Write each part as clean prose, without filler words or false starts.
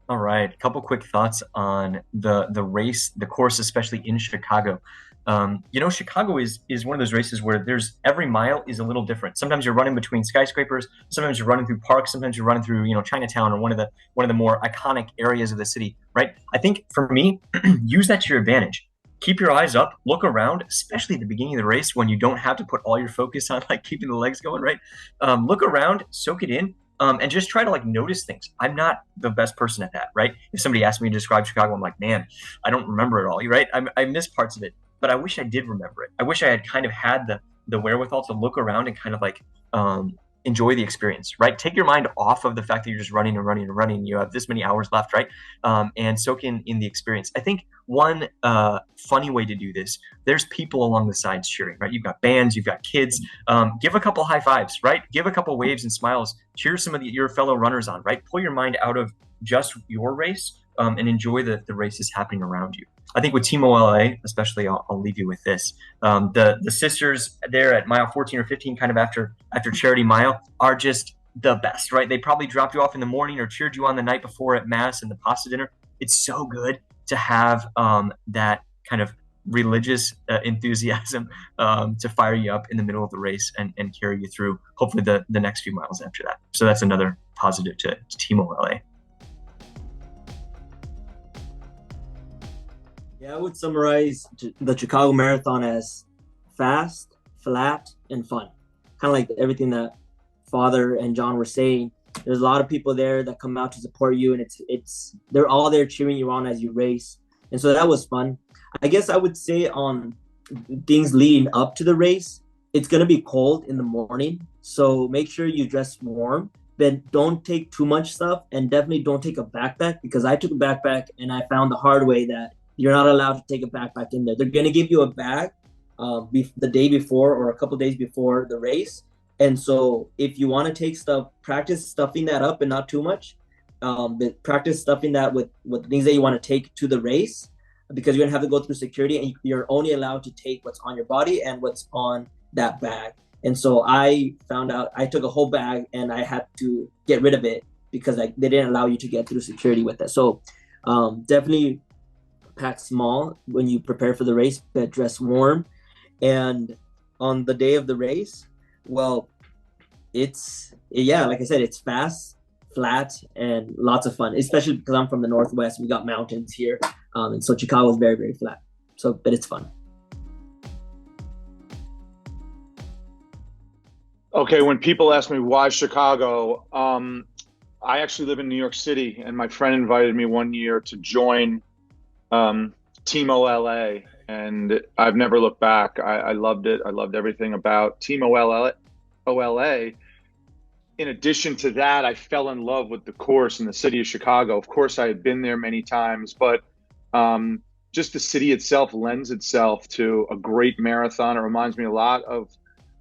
All right, a couple quick thoughts on the race, the course, especially in Chicago. Chicago is one of those races where there's every mile is a little different. Sometimes you're running between skyscrapers, sometimes you're running through parks, sometimes you're running through, Chinatown or one of the more iconic areas of the city, right? I think for me, use that to your advantage. Keep your eyes up, look around, especially at the beginning of the race when you don't have to put all your focus on like keeping the legs going, right? Look around, soak it in, and just try to like notice things. I'm not the best person at that, right? If somebody asked me to describe Chicago, I'm like, man, I don't remember it all, right? I miss parts of it, but I wish I did remember it. I wish I had kind of had the wherewithal to look around and kind of like enjoy the experience, right? Take your mind off of the fact that you're just running and running and running. You have this many hours left, right? And soak in the experience. I think one funny way to do this, there's people along the sides cheering, right? You've got bands, you've got kids. Give a couple high fives, right? Give a couple waves and smiles. Cheer some of your fellow runners on, right? Pull your mind out of just your race and enjoy the races happening around you. I think with Team OLA, especially, I'll leave you with this. The sisters there at mile 14 or 15, kind of after Charity Mile, are just the best, right? They probably dropped you off in the morning or cheered you on the night before at Mass and the pasta dinner. It's so good to have that kind of religious enthusiasm to fire you up in the middle of the race and carry you through, hopefully, the next few miles after that. So that's another positive to Team OLA. Yeah, I would summarize the Chicago Marathon as fast, flat, and fun. Kind of like everything that Father and John were saying. There's a lot of people there that come out to support you, and it's they're all there cheering you on as you race, and so that was fun. I guess I would say on things leading up to the race, it's gonna be cold in the morning, so make sure you dress warm. But don't take too much stuff, and definitely don't take a backpack because I took a backpack and I found the hard way that you're not allowed to take a backpack in there. They're gonna give you a bag the day before or a couple days before the race. And so if you want to take stuff, practice stuffing that up and not too much. But practice stuffing that with things that you want to take to the race because you're gonna have to go through security and you're only allowed to take what's on your body and what's on that bag. And so I found out I took a whole bag and I had to get rid of it because they didn't allow you to get through security with it. So definitely pack small when you prepare for the race, but dress warm. And on the day of the race, well, like I said, it's fast, flat, and lots of fun, especially because I'm from the Northwest. We got mountains here. And so Chicago is very, very flat. So, but it's fun. Okay, when people ask me why Chicago, I actually live in New York City, and my friend invited me one year to join Team OLA, and I've never looked back. I loved it. I loved everything about Team OLA. In addition to that, I fell in love with the course in the city of Chicago. Of course, I had been there many times, but just the city itself lends itself to a great marathon. It reminds me a lot of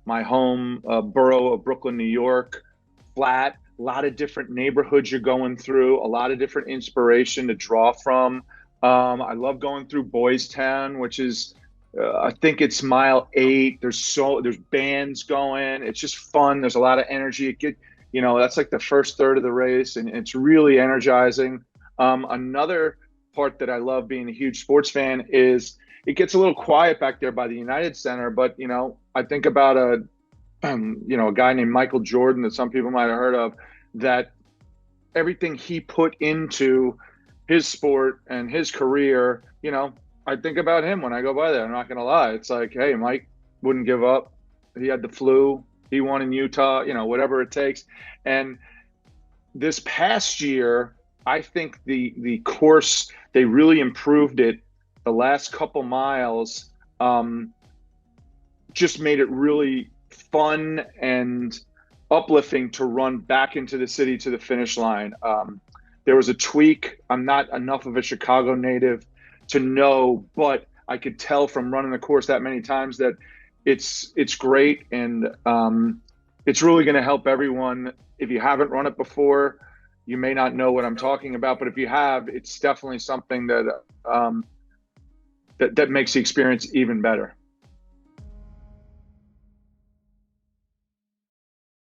my home borough of Brooklyn, New York. Flat, a lot of different neighborhoods you're going through, a lot of different inspiration to draw from. I love going through Boys Town, which is, I think it's mile 8. There's bands going. It's just fun. There's a lot of energy. That's like the first third of the race, and it's really energizing. Another part that I love being a huge sports fan is it gets a little quiet back there by the United Center. But, I think about a guy named Michael Jordan that some people might have heard of, that everything he put into his sport and his career, I think about him when I go by there. I'm not going to lie. It's like, hey, Mike wouldn't give up. He had the flu. He won in Utah, whatever it takes. And this past year, I think the course, they really improved it. The last couple miles just made it really fun and uplifting to run back into the city to the finish line. There was a tweak. I'm not enough of a Chicago native to know, but I could tell from running the course that many times that it's great, and it's really going to help everyone. If you haven't run it before, you may not know what I'm talking about, but if you have, it's definitely something that that makes the experience even better.